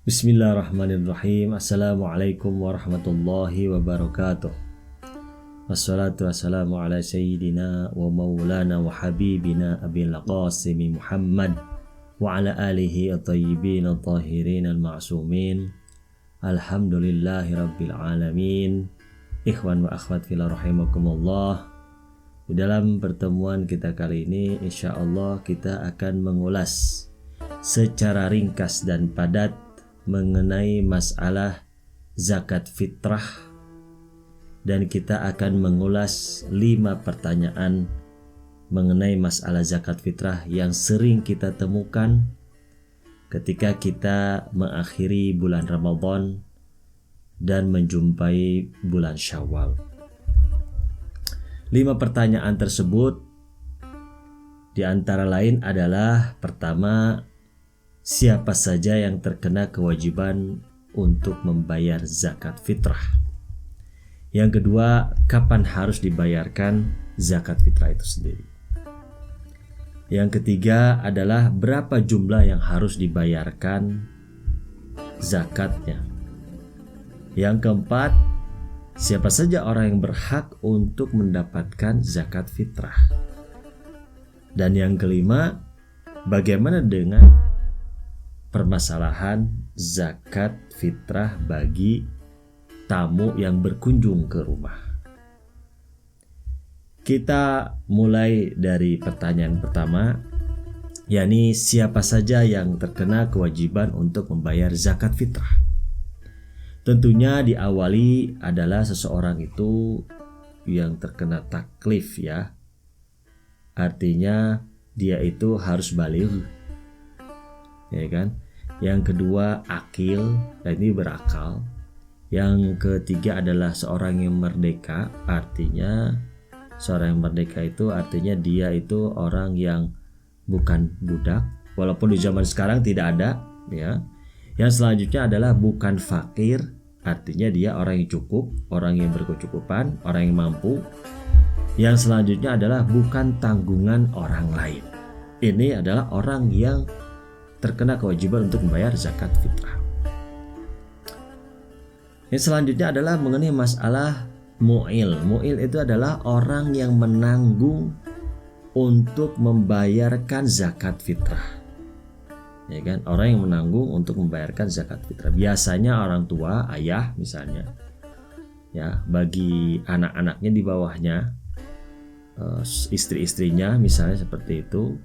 Bismillahirrahmanirrahim. Assalamualaikum warahmatullahi wabarakatuh. Wassalatu wassalamu ala sayyidina wa maulana wa habibina abil qasimi Muhammad wa ala alihi at-tayyibin at-tahirin al-ma'sumin. Alhamdulillahi rabbil alamin. Ikhwan wa akhwat fillah rahimakumullah. Di dalam pertemuan kita kali ini insyaallah kita akan mengulas secara ringkas dan padat mengenai masalah zakat fitrah, dan kita akan mengulas 5 pertanyaan mengenai masalah zakat fitrah yang sering kita temukan ketika kita mengakhiri bulan Ramadan dan menjumpai bulan Syawal. 5 pertanyaan tersebut di antara lain adalah: pertama, siapa saja yang terkena kewajiban untuk membayar zakat fitrah? Yang kedua, kapan harus dibayarkan zakat fitrah itu sendiri? Yang ketiga adalah berapa jumlah yang harus dibayarkan zakatnya? Yang keempat, siapa saja orang yang berhak untuk mendapatkan zakat fitrah? Dan yang kelima, bagaimana dengan permasalahan zakat fitrah bagi tamu yang berkunjung ke rumah? Kita mulai dari pertanyaan pertama, yakni siapa saja yang terkena kewajiban untuk membayar zakat fitrah. Tentunya diawali adalah seseorang itu yang terkena taklif, ya. Artinya dia itu harus baligh, ya kan? Yang kedua akil, dan ini berakal. Yang ketiga adalah seorang yang merdeka. Artinya seorang yang merdeka itu artinya dia itu orang yang bukan budak, walaupun di zaman sekarang tidak ada, ya. Yang selanjutnya adalah bukan fakir, artinya dia orang yang cukup, orang yang berkecukupan, orang yang mampu. Yang selanjutnya adalah bukan tanggungan orang lain. Ini adalah orang yang terkena kewajiban untuk membayar zakat fitrah. Yang selanjutnya adalah mengenai masalah mu'il. Mu'il itu adalah orang yang menanggung untuk membayarkan zakat fitrah, ya kan? Orang yang menanggung untuk membayarkan zakat fitrah. Biasanya orang tua, ayah misalnya, ya, bagi anak-anaknya di bawahnya, istri-istrinya misalnya seperti itu,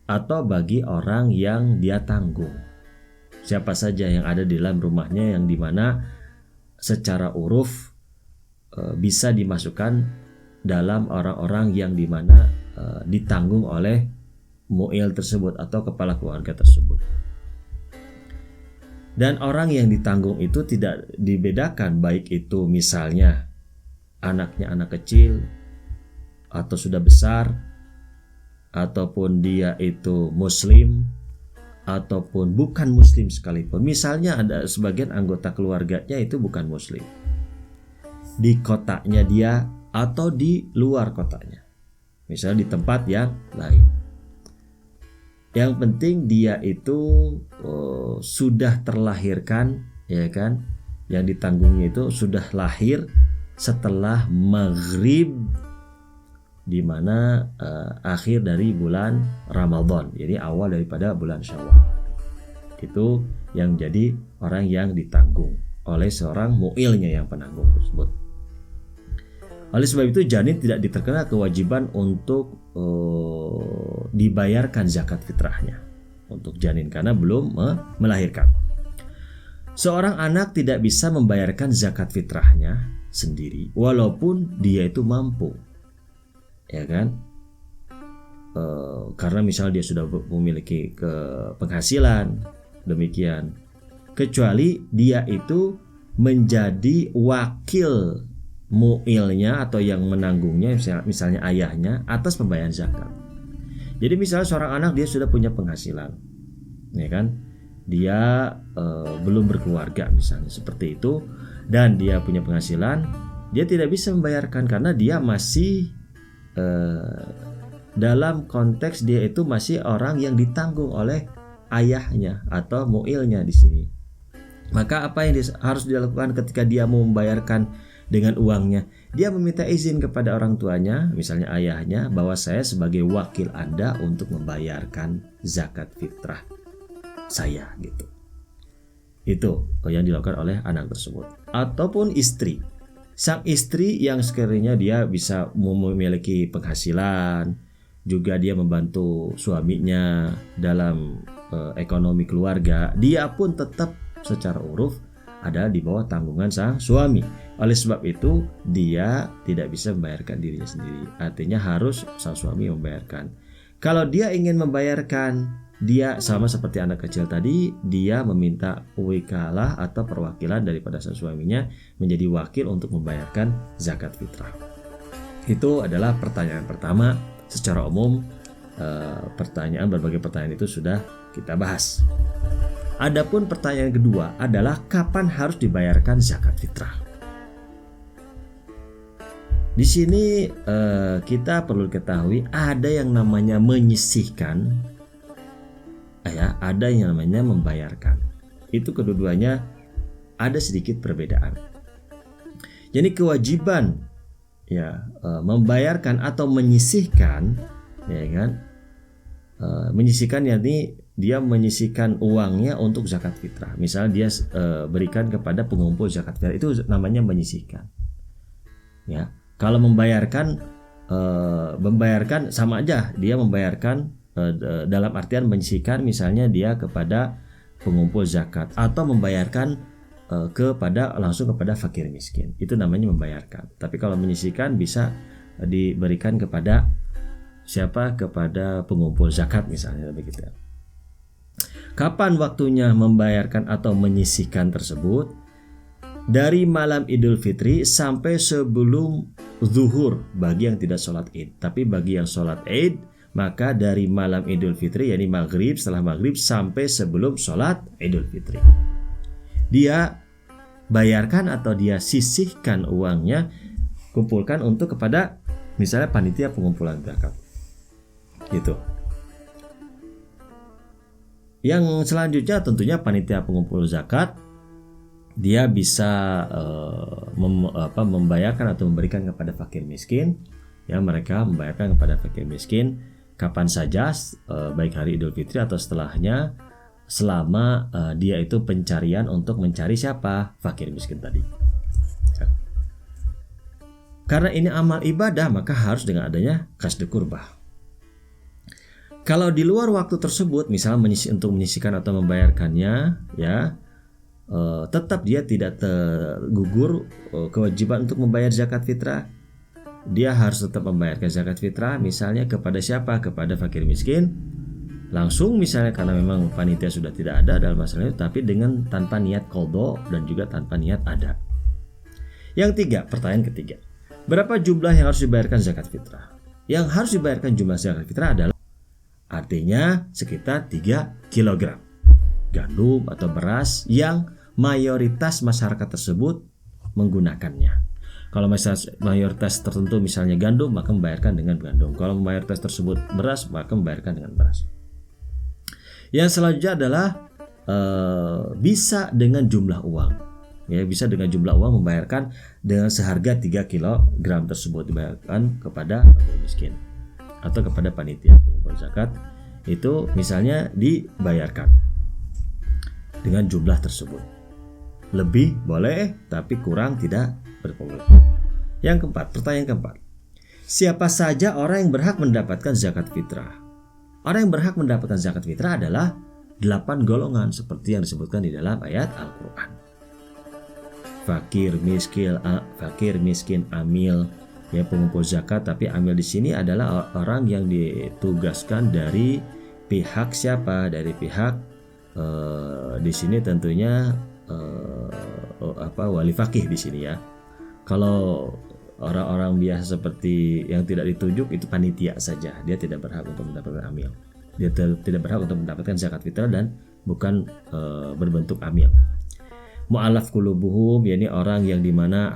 atau bagi orang yang dia tanggung, siapa saja yang ada di dalam rumahnya, yang dimana secara uruf bisa dimasukkan dalam orang-orang yang dimana ditanggung oleh mu'il tersebut atau kepala keluarga tersebut. Dan orang yang ditanggung itu tidak dibedakan, baik itu misalnya anaknya anak kecil atau sudah besar, ataupun dia itu muslim ataupun bukan muslim sekalipun. Misalnya ada sebagian anggota keluarganya itu bukan muslim, di kotanya dia atau di luar kotanya, misalnya di tempat yang lain. Yang penting dia itu sudah terlahirkan, ya kan? Yang ditanggungnya itu sudah lahir setelah maghrib, di mana akhir dari bulan Ramadan, jadi awal daripada bulan Syawal. Itu yang jadi orang yang ditanggung oleh seorang mu'ilnya, yang penanggung tersebut. Oleh sebab itu janin tidak terkena kewajiban untuk dibayarkan zakat fitrahnya untuk janin karena belum melahirkan. Seorang anak tidak bisa membayarkan zakat fitrahnya sendiri walaupun dia itu mampu, ya kan? Karena misalnya dia sudah memiliki penghasilan demikian, kecuali dia itu menjadi wakil mu'ilnya atau yang menanggungnya, misalnya ayahnya, atas pembayaran zakat. Jadi misalnya seorang anak dia sudah punya penghasilan, ya kan? Dia belum berkeluarga misalnya seperti itu, dan dia punya penghasilan, dia tidak bisa membayarkan karena dia masih dalam konteks dia itu masih orang yang ditanggung oleh ayahnya atau mu'ilnya di sini. Maka apa yang harus dilakukan ketika dia mau membayarkan dengan uangnya? Dia meminta izin kepada orang tuanya, misalnya ayahnya, bahwa saya sebagai wakil Anda untuk membayarkan zakat fitrah saya gitu. Itu yang dilakukan oleh anak tersebut. Ataupun istri. Sang istri yang sekiranya dia bisa memiliki penghasilan, juga dia membantu suaminya dalam ekonomi keluarga, dia pun tetap secara uruf adalah di bawah tanggungan sang suami. Oleh sebab itu dia tidak bisa membayarkan dirinya sendiri. Artinya harus sang suami membayarkan. Kalau dia ingin membayarkan, dia sama seperti anak kecil tadi, dia meminta wikalah atau perwakilan daripada sang suaminya menjadi wakil untuk membayarkan zakat fitrah. Itu adalah pertanyaan pertama. Secara umum berbagai pertanyaan itu sudah kita bahas. Adapun pertanyaan kedua adalah kapan harus dibayarkan zakat fitrah. Di sini kita perlu ketahui ada yang namanya menyisihkan, ya, ada yang namanya membayarkan. Itu kedua-duanya ada sedikit perbedaan. Jadi kewajiban ya membayarkan atau menyisihkan, ya kan? Menyisihkan yakni dia menyisihkan uangnya untuk zakat fitrah. Misal dia berikan kepada pengumpul zakat fitrah, itu namanya menyisihkan. Ya, kalau membayarkan sama aja, dia membayarkan dalam artian menyisihkan, misalnya dia kepada pengumpul zakat atau membayarkan langsung kepada fakir miskin. Itu namanya membayarkan. Tapi kalau menyisihkan bisa diberikan kepada siapa? Kepada pengumpul zakat misalnya begitu. Kapan waktunya membayarkan atau menyisihkan tersebut? Dari malam Idul Fitri sampai sebelum zuhur bagi yang tidak sholat Id. Tapi bagi yang sholat Id, maka dari malam Idul Fitri, yakni maghrib, setelah maghrib sampai sebelum sholat Idul Fitri, dia bayarkan atau dia sisihkan uangnya, kumpulkan untuk kepada misalnya panitia pengumpulan zakat gitu. Yang selanjutnya tentunya panitia pengumpul zakat, dia bisa membayarkan atau memberikan kepada fakir miskin. Ya, mereka membayarkan kepada fakir miskin kapan saja, baik hari Idul Fitri atau setelahnya, selama dia itu pencarian untuk mencari siapa? Fakir miskin tadi. Ya. Karena ini amal ibadah, maka harus dengan adanya kasdu qurbah. Kalau di luar waktu tersebut, misalnya untuk menyisihkan atau membayarkannya, ya tetap dia tidak tergugur kewajiban untuk membayar zakat fitrah. Dia harus tetap membayarkan zakat fitrah, misalnya kepada siapa? Kepada fakir miskin. Langsung misalnya karena memang panitia sudah tidak ada dalam masalah itu, tapi dengan tanpa niat qadha dan juga tanpa niat ada. Yang pertanyaan ketiga. Berapa jumlah yang harus dibayarkan zakat fitrah? Yang harus dibayarkan jumlah zakat fitrah adalah artinya sekitar 3 kg gandum atau beras yang mayoritas masyarakat tersebut menggunakannya. Kalau mayoritas tertentu misalnya gandum, maka membayarkan dengan gandum. Kalau mayoritas tersebut beras, maka membayarkan dengan beras. Yang selanjutnya adalah bisa dengan jumlah uang. Ya, bisa dengan jumlah uang membayarkan dengan seharga 3 kg tersebut dibayarkan kepada fakir miskin atau kepada panitia pengumpul zakat. Itu misalnya dibayarkan dengan jumlah tersebut. Lebih boleh, tapi kurang tidak berpengaruh. Yang keempat, pertanyaan keempat. Siapa saja orang yang berhak mendapatkan zakat fitrah? Orang yang berhak mendapatkan zakat fitrah adalah 8 golongan seperti yang disebutkan di dalam ayat Al-Quran. Fakir, miskin, amil, ya pengumpul zakat. Tapi amil di sini adalah orang yang ditugaskan dari pihak siapa? Dari pihak di sini tentunya wali fakih di sini ya. Kalau orang-orang biasa seperti yang tidak ditunjuk itu panitia saja, dia tidak berhak untuk mendapatkan amil. Dia tidak berhak untuk mendapatkan zakat fitrah dan bukan berbentuk amil. Mu'alaf qulubuhum, yakni orang yang dimana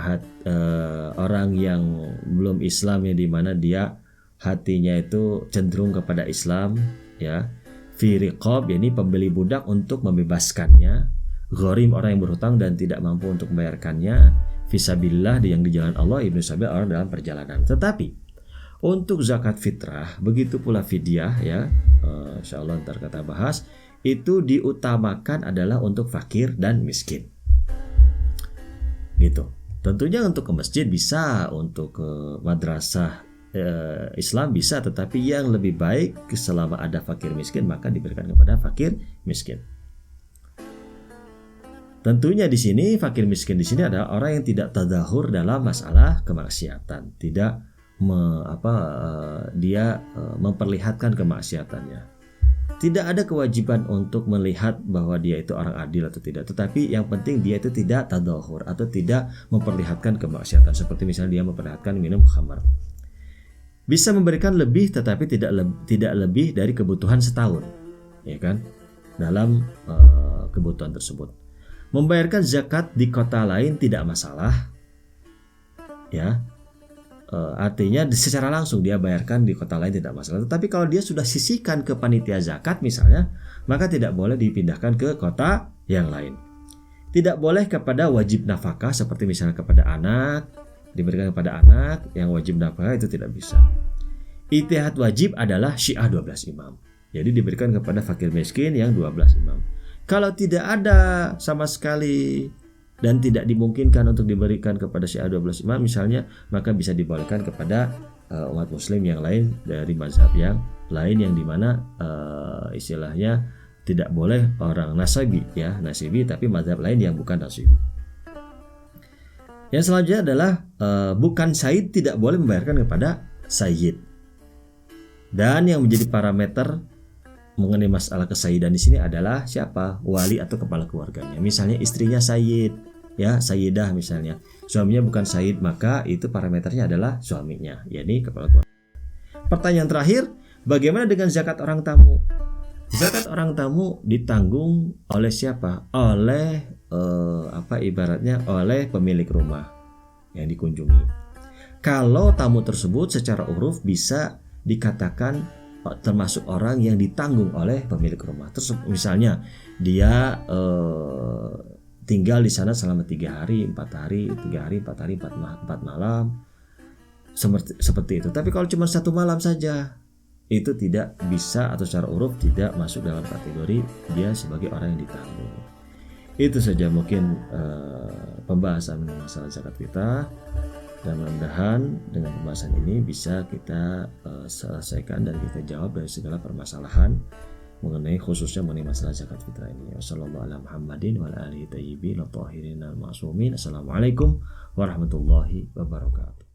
orang yang belum Islam, yang dimana dia hatinya itu cenderung kepada Islam, ya. Fi riqab, yakni pembeli budak untuk membebaskannya, gharim orang yang berhutang dan tidak mampu untuk membayarkannya, fisabilillah yang di jalan Allah, ibnu sabil orang dalam perjalanan. Tetapi untuk zakat fitrah, begitu pula fidyah ya, insyaallah ntar kita bahas, itu diutamakan adalah untuk fakir dan miskin. Gitu. Tentunya untuk ke masjid bisa, untuk ke madrasah Islam bisa, tetapi yang lebih baik selama ada fakir miskin maka diberikan kepada fakir miskin. Tentunya di sini fakir miskin di sini adalah orang yang tidak tadahur dalam masalah kemaksiatan, tidak memperlihatkan kemaksiatannya. Tidak ada kewajiban untuk melihat bahwa dia itu orang adil atau tidak, tetapi yang penting dia itu tidak tadahur atau tidak memperlihatkan kemaksiatan, seperti misalnya dia memperlihatkan minum khamar. Bisa memberikan lebih tetapi tidak lebih dari kebutuhan setahun, ya kan? Dalam kebutuhan tersebut. Membayarkan zakat di kota lain tidak masalah, ya. Artinya secara langsung dia bayarkan di kota lain tidak masalah. Tetapi kalau dia sudah sisihkan ke panitia zakat misalnya, maka tidak boleh dipindahkan ke kota yang lain. Tidak boleh kepada wajib nafkah seperti misalnya kepada anak, diberikan kepada anak yang wajib nafkah itu tidak bisa. Ijtihad wajib adalah syiah 12 imam. Jadi diberikan kepada fakir miskin yang 12 imam. Kalau tidak ada sama sekali dan tidak dimungkinkan untuk diberikan kepada syiah 12 imam misalnya, maka bisa dibolehkan kepada umat muslim yang lain dari mazhab yang lain, yang dimana istilahnya tidak boleh orang nasibi ya, nasibi tapi mazhab lain yang bukan nasibi. Yang selanjutnya adalah bukan sayyid tidak boleh membayarkan kepada sayyid. Dan yang menjadi parameter mengenai masalah kesayyidan di sini adalah siapa? Wali atau kepala keluarganya. Misalnya istrinya sayyid, ya sayyidah misalnya. Suaminya bukan sayyid, maka itu parameternya adalah suaminya, yakni kepala keluarga. Pertanyaan terakhir, bagaimana dengan zakat orang tamu? Zakat orang tamu ditanggung oleh siapa? Oleh ibaratnya oleh pemilik rumah yang dikunjungi. Kalau tamu tersebut secara uruf bisa dikatakan termasuk orang yang ditanggung oleh pemilik rumah. Terus misalnya dia tinggal di sana selama 3 hari, 4 hari, 4 malam, seperti itu. Tapi kalau cuma 1 malam saja, itu tidak bisa atau secara uruf tidak masuk dalam kategori dia sebagai orang yang ditanggung. Itu saja mungkin pembahasan mengenai masalah zakat fitrah. Dan mudah-mudahan dengan pembahasan ini bisa kita selesaikan dan kita jawab dari segala permasalahan mengenai khususnya mengenai masalah zakat fitrah ini. Wassalamualaikum warahmatullahi wabarakatuh.